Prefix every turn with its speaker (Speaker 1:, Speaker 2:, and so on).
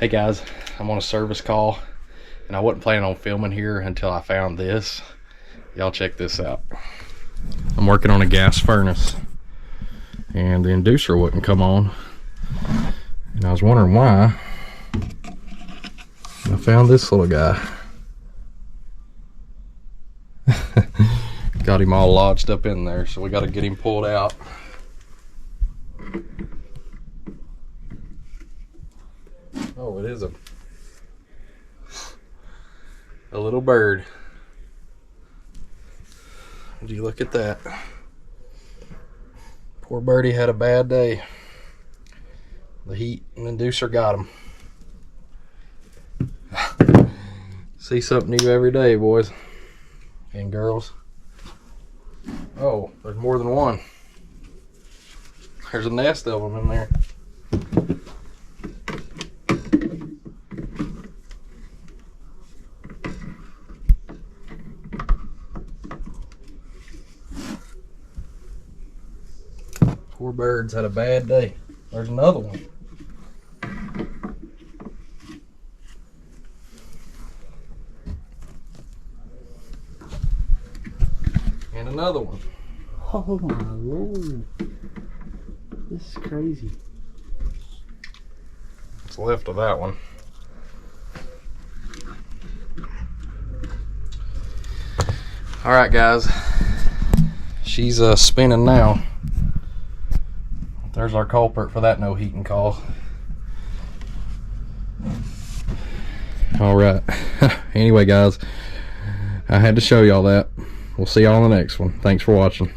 Speaker 1: Hey guys, I'm on a service call and I wasn't planning on filming here until I found this. Y'all check this out. I'm working on a gas furnace and the inducer wouldn't come on, and I was wondering why. I found this little guy. Got him all lodged up in there, so we got to get him pulled out. Oh, it is a little bird. Would you look at that? Poor birdie had a bad day. The heat and inducer got him. See something new every day, boys and girls. Oh, there's more than one. There's a nest of them in there. Poor birds had a bad day. There's another one. And another one.
Speaker 2: Oh my lord. This is crazy.
Speaker 1: What's left of that one. Alright guys. She's spinning now. There's our culprit for that no heating call. Alright. Anyway guys, I had to show y'all that. We'll see y'all on the next one. Thanks for watching.